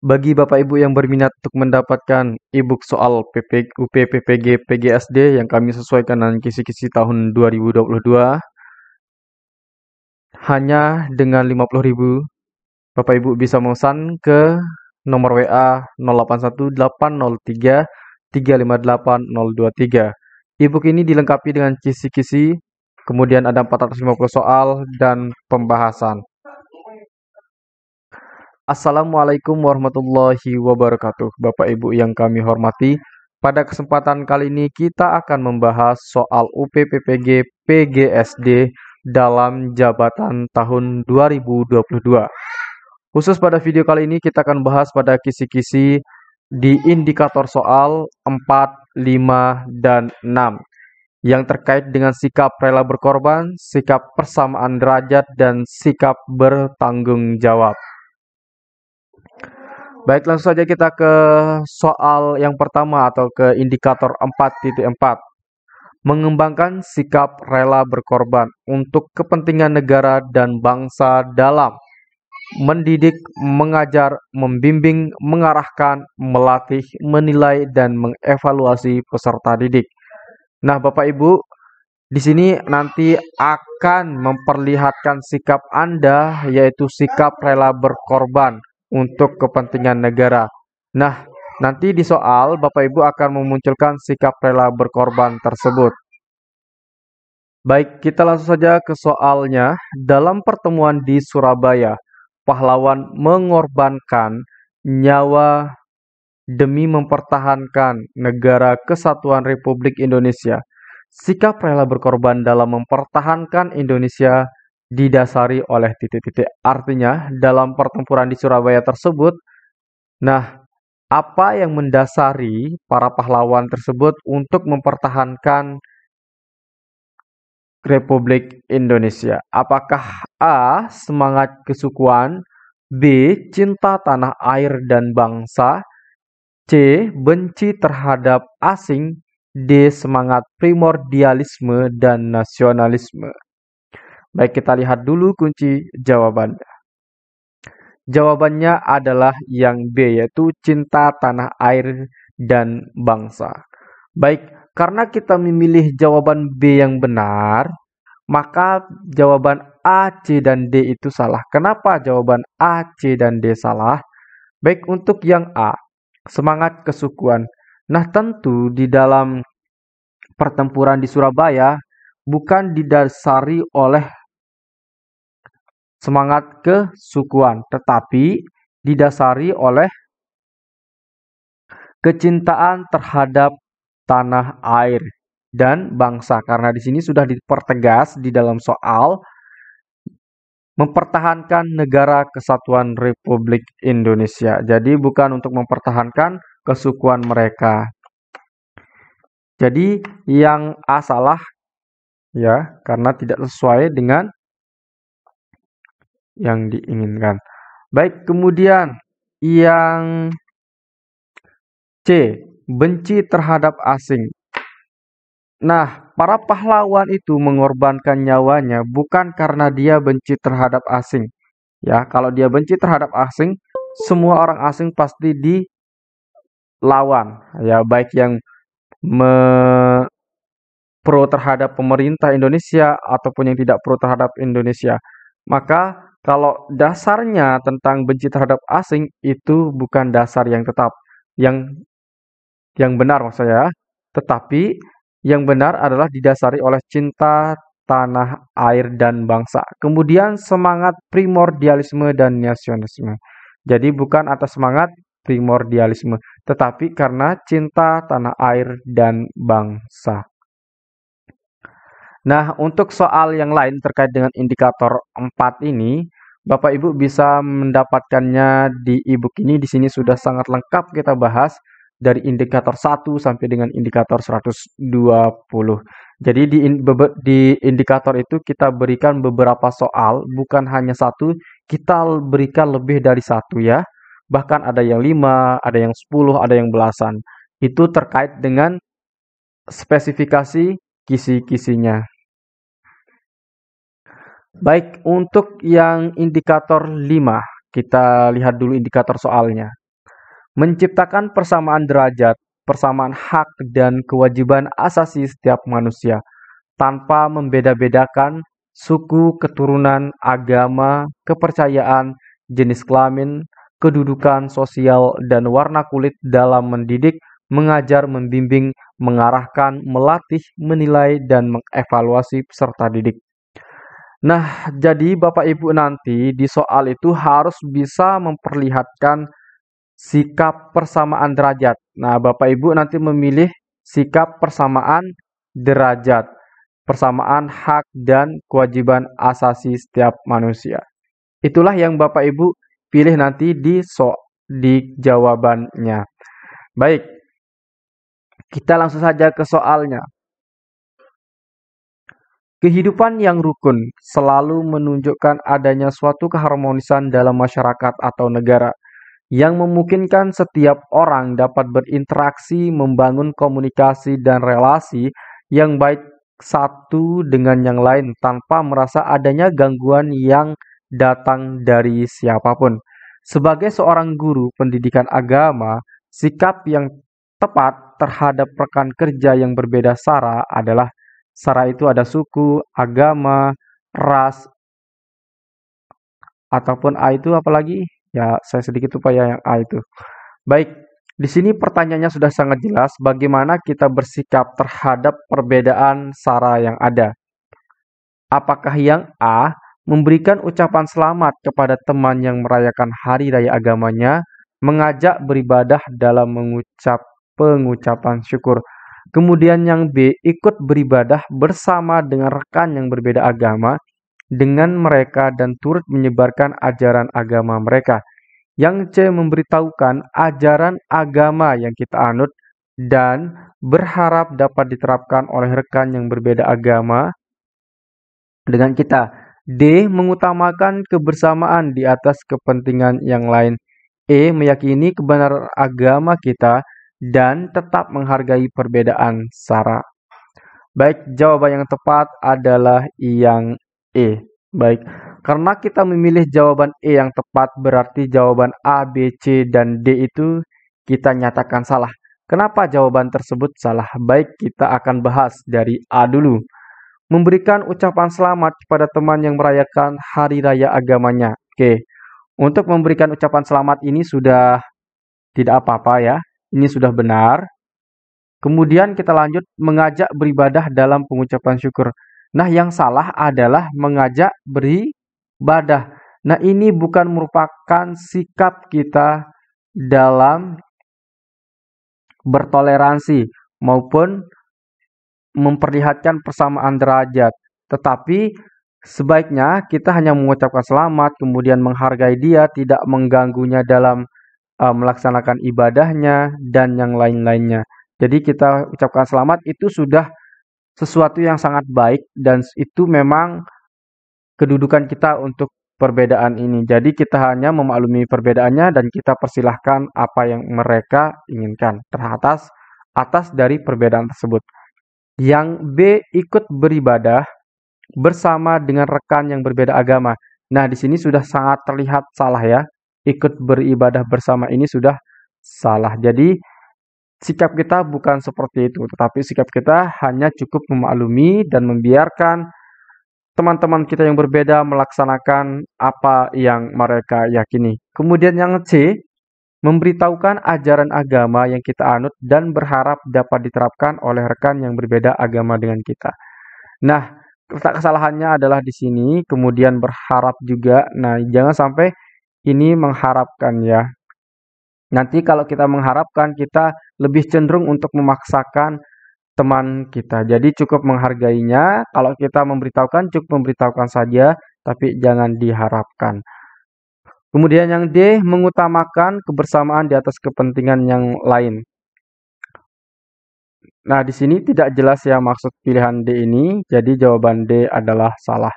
Bagi Bapak Ibu yang berminat untuk mendapatkan e-book soal UP, PPG, PGSD yang kami sesuaikan dengan kisi-kisi tahun 2022, hanya dengan 50.000, Bapak Ibu bisa memesan ke nomor WA 081803358023. E-book ini dilengkapi dengan kisi-kisi, kemudian ada 450 soal dan pembahasan. Assalamualaikum warahmatullahi wabarakatuh, Bapak Ibu yang kami hormati. Pada kesempatan kali ini kita akan membahas soal UPPPG PGSD dalam jabatan tahun 2022. Khusus pada video kali ini kita akan bahas pada kisi-kisi di indikator soal 4, 5, dan 6 yang terkait dengan sikap rela berkorban, sikap persamaan derajat, dan sikap bertanggung jawab. Baik, langsung saja kita ke soal yang pertama atau ke indikator 4.4. Mengembangkan sikap rela berkorban untuk kepentingan negara dan bangsa dalam mendidik, mengajar, membimbing, mengarahkan, melatih, menilai, dan mengevaluasi peserta didik. Nah, Bapak Ibu, di sini nanti akan memperlihatkan sikap Anda, yaitu sikap rela berkorban untuk kepentingan negara. Nah, nanti di soal Bapak Ibu akan memunculkan sikap rela berkorban tersebut. Baik, kita langsung saja ke soalnya. Dalam pertemuan di Surabaya, pahlawan mengorbankan nyawa demi mempertahankan negara kesatuan Republik Indonesia. Sikap rela berkorban dalam mempertahankan Indonesia didasari oleh titik-titik. Artinya, dalam pertempuran di Surabaya tersebut, nah, apa yang mendasari para pahlawan tersebut untuk mempertahankan Republik Indonesia? Apakah A. Semangat kesukuan, B. Cinta tanah air dan bangsa, C. Benci terhadap asing, D. Semangat primordialisme dan nasionalisme? Baik, kita lihat dulu kunci jawabannya. Jawabannya adalah yang B, yaitu cinta tanah air dan bangsa. Baik, karena kita memilih jawaban B yang benar, maka jawaban A, C, dan D itu salah. Kenapa jawaban A, C, dan D salah? Baik, untuk yang A, semangat kesukuan. Nah, tentu di dalam pertempuran di Surabaya bukan didasari oleh semangat kesukuan, tetapi didasari oleh kecintaan terhadap tanah air dan bangsa. Karena di sini sudah dipertegas di dalam soal mempertahankan negara kesatuan Republik Indonesia. Jadi bukan untuk mempertahankan kesukuan mereka. Jadi yang A salah ya, karena tidak sesuai dengan yang diinginkan. Baik, kemudian yang C, benci terhadap asing. Nah, para pahlawan itu mengorbankan nyawanya bukan karena dia benci terhadap asing. Ya, kalau dia benci terhadap asing, semua orang asing pasti dilawan. Ya, baik yang pro terhadap pemerintah Indonesia ataupun yang tidak pro terhadap Indonesia. Maka kalau dasarnya tentang benci terhadap asing itu bukan dasar yang tetap, yang benar maksudnya, tetapi yang benar adalah didasari oleh cinta tanah air dan bangsa. Kemudian semangat primordialisme dan nasionalisme. Jadi bukan atas semangat primordialisme, tetapi karena cinta tanah air dan bangsa. Nah, untuk soal yang lain terkait dengan indikator 4 ini, Bapak Ibu bisa mendapatkannya di e-book ini. Di sini sudah sangat lengkap kita bahas dari indikator 1 sampai dengan indikator 120. Jadi di indikator itu kita berikan beberapa soal, bukan hanya satu, kita berikan lebih dari satu ya. Bahkan ada yang 5, ada yang 10, ada yang belasan. Itu terkait dengan spesifikasi kisi-kisinya. Baik, untuk yang indikator 5, kita lihat dulu indikator soalnya. menciptakan persamaan derajat, persamaan hak dan kewajiban asasi setiap manusia, tanpa membeda-bedakan suku, keturunan, agama, kepercayaan, jenis kelamin, kedudukan sosial, dan warna kulit dalam mendidik, mengajar, membimbing, mengarahkan, melatih, menilai, dan mengevaluasi peserta didik. Nah, jadi Bapak Ibu nanti di soal itu harus bisa memperlihatkan sikap persamaan derajat. Nah, Bapak Ibu nanti memilih sikap persamaan derajat, persamaan hak dan kewajiban asasi setiap manusia. Itulah yang Bapak Ibu pilih nanti di jawabannya. Baik, kita langsung saja ke soalnya. Kehidupan yang rukun selalu menunjukkan adanya suatu keharmonisan dalam masyarakat atau negara yang memungkinkan setiap orang dapat berinteraksi, membangun komunikasi dan relasi yang baik satu dengan yang lain tanpa merasa adanya gangguan yang datang dari siapapun. Sebagai seorang guru pendidikan agama, sikap yang tepat terhadap rekan kerja yang berbeda sara adalah sara itu ada suku, agama, ras, ataupun A itu apalagi? Ya, saya sedikit lupa ya yang A itu. Baik, di sini pertanyaannya sudah sangat jelas bagaimana kita bersikap terhadap perbedaan sara yang ada. Apakah yang A memberikan ucapan selamat kepada teman yang merayakan hari raya agamanya, mengajak beribadah dalam pengucapan syukur. Kemudian yang B ikut beribadah bersama dengan rekan yang berbeda agama dengan mereka dan turut menyebarkan ajaran agama mereka. Yang C memberitahukan ajaran agama yang kita anut dan berharap dapat diterapkan oleh rekan yang berbeda agama dengan kita. D mengutamakan kebersamaan di atas kepentingan yang lain. E meyakini kebenaran agama kita dan tetap menghargai perbedaan sara. Baik, jawaban yang tepat adalah yang E. Baik, karena kita memilih jawaban E yang tepat berarti jawaban A, B, C, dan D itu kita nyatakan salah. Kenapa jawaban tersebut salah? Baik, kita akan bahas dari A dulu. Memberikan ucapan selamat kepada teman yang merayakan hari raya agamanya. Oke, untuk memberikan ucapan selamat ini sudah tidak apa-apa ya. Ini sudah benar. Kemudian kita lanjut mengajak beribadah dalam pengucapan syukur. Nah, yang salah adalah mengajak beribadah. Nah, ini bukan merupakan sikap kita dalam bertoleransi maupun memperlihatkan persamaan derajat. Tetapi sebaiknya kita hanya mengucapkan selamat, kemudian menghargai dia, tidak mengganggunya dalam melaksanakan ibadahnya, dan yang lain-lainnya. Jadi kita ucapkan selamat itu sudah sesuatu yang sangat baik dan itu memang kedudukan kita untuk perbedaan ini. Jadi kita hanya memaklumi perbedaannya dan kita persilahkan apa yang mereka inginkan atas dari perbedaan tersebut. Yang B ikut beribadah bersama dengan rekan yang berbeda agama. Nah, di sini sudah sangat terlihat salah ya. Ikut beribadah bersama ini sudah salah. Jadi sikap kita bukan seperti itu, tetapi sikap kita hanya cukup memaklumi dan membiarkan teman-teman kita yang berbeda melaksanakan apa yang mereka yakini. Kemudian yang C, memberitahukan ajaran agama yang kita anut dan berharap dapat diterapkan oleh rekan yang berbeda agama dengan kita. Nah, kesalahannya adalah di sini, kemudian berharap juga. Nah, jangan sampai ini mengharapkan ya. Nanti kalau kita mengharapkan, kita lebih cenderung untuk memaksakan teman kita. Jadi cukup menghargainya. Kalau kita memberitahukan, cukup memberitahukan saja, tapi jangan diharapkan. Kemudian yang D, mengutamakan kebersamaan di atas kepentingan yang lain. Nah, di sini tidak jelas ya maksud pilihan D ini, jadi jawaban D adalah salah.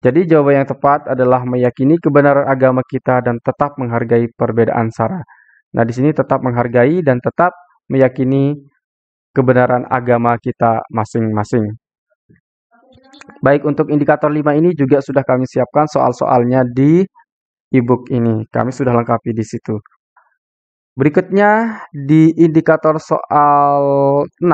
Jadi jawaban yang tepat adalah meyakini kebenaran agama kita dan tetap menghargai perbedaan sara. Nah, di sini tetap menghargai dan tetap meyakini kebenaran agama kita masing-masing. Baik, untuk indikator 5 ini juga sudah kami siapkan soal-soalnya di e-book ini. Kami sudah lengkapi di situ. Berikutnya di indikator soal 6,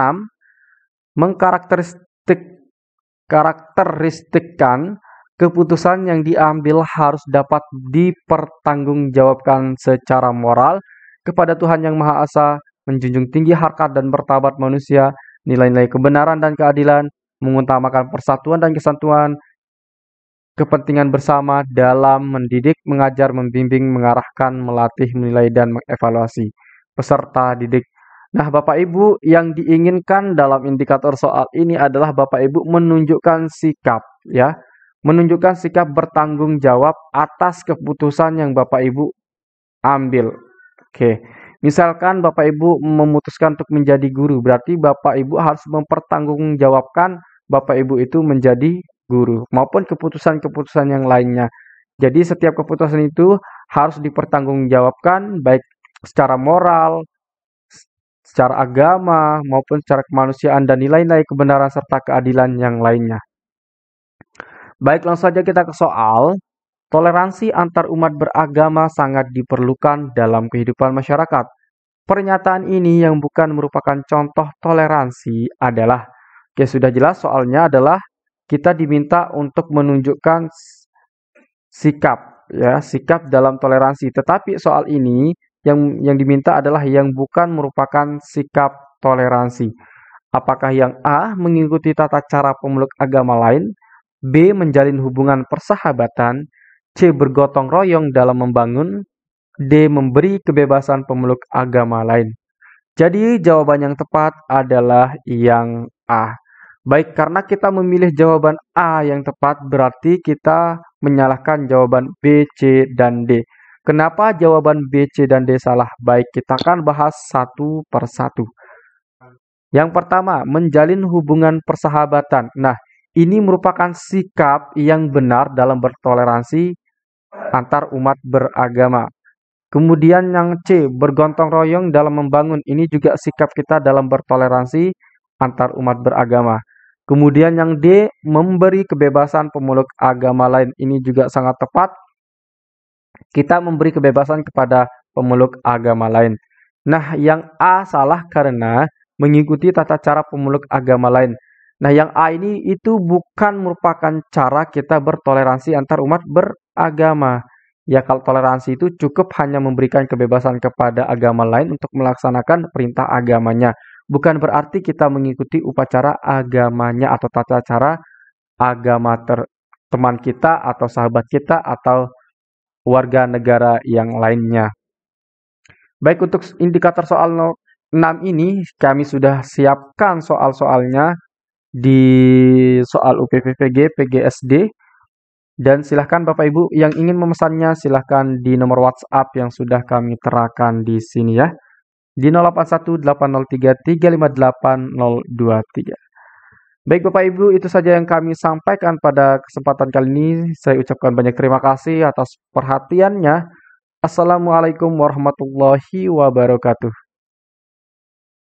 karakteristikkan keputusan yang diambil harus dapat dipertanggungjawabkan secara moral kepada Tuhan Yang Maha Esa, menjunjung tinggi harkat dan martabat manusia, nilai-nilai kebenaran dan keadilan, mengutamakan persatuan dan kesatuan, kepentingan bersama dalam mendidik, mengajar, membimbing, mengarahkan, melatih, menilai, dan mengevaluasi peserta didik. Nah, Bapak Ibu, yang diinginkan dalam indikator soal ini adalah Bapak Ibu menunjukkan sikap, ya. Menunjukkan sikap bertanggung jawab atas keputusan yang Bapak Ibu ambil. Oke. Misalkan Bapak Ibu memutuskan untuk menjadi guru, berarti Bapak Ibu harus mempertanggungjawabkan Bapak Ibu itu menjadi guru maupun keputusan-keputusan yang lainnya. Jadi setiap keputusan itu harus dipertanggungjawabkan baik secara moral, secara agama, maupun secara kemanusiaan dan nilai-nilai kebenaran serta keadilan yang lainnya. Baik, langsung saja kita ke soal. Toleransi antar umat beragama sangat diperlukan dalam kehidupan masyarakat. Pernyataan ini yang bukan merupakan contoh toleransi adalah, oke, sudah jelas soalnya adalah kita diminta untuk menunjukkan sikap, ya, sikap dalam toleransi. Tetapi soal ini yang diminta adalah yang bukan merupakan sikap toleransi. Apakah yang A mengikuti tata cara pemeluk agama lain, B menjalin hubungan persahabatan, C bergotong royong dalam membangun, D memberi kebebasan pemeluk agama lain. Jadi jawaban yang tepat adalah yang A. Baik, karena kita memilih jawaban A yang tepat, berarti kita menyalahkan jawaban B, C, dan D. Kenapa jawaban B, C, dan D salah? Baik, kita akan bahas satu persatu. Yang pertama, menjalin hubungan persahabatan. Nah, ini merupakan sikap yang benar dalam bertoleransi antar umat beragama. Kemudian yang C, bergotong royong dalam membangun. Ini juga sikap kita dalam bertoleransi antar umat beragama. Kemudian yang D, memberi kebebasan pemeluk agama lain. Ini juga sangat tepat. Kita memberi kebebasan kepada pemeluk agama lain. Nah, yang A salah karena mengikuti tata cara pemeluk agama lain. Nah, yang A ini itu bukan merupakan cara kita bertoleransi antar umat beragama. Ya, kalau toleransi itu cukup hanya memberikan kebebasan kepada agama lain untuk melaksanakan perintah agamanya. Bukan berarti kita mengikuti upacara agamanya atau tata cara agama teman kita atau sahabat kita atau warga negara yang lainnya. Baik, untuk indikator soal 6 ini kami sudah siapkan soal-soalnya di soal UPVPG, PGSD. Dan silahkan Bapak Ibu yang ingin memesannya silahkan di nomor WhatsApp yang sudah kami terakan di sini ya. Di 081803358023. Baik Bapak Ibu, itu saja yang kami sampaikan pada kesempatan kali ini. Saya ucapkan banyak terima kasih atas perhatiannya. Assalamualaikum warahmatullahi wabarakatuh.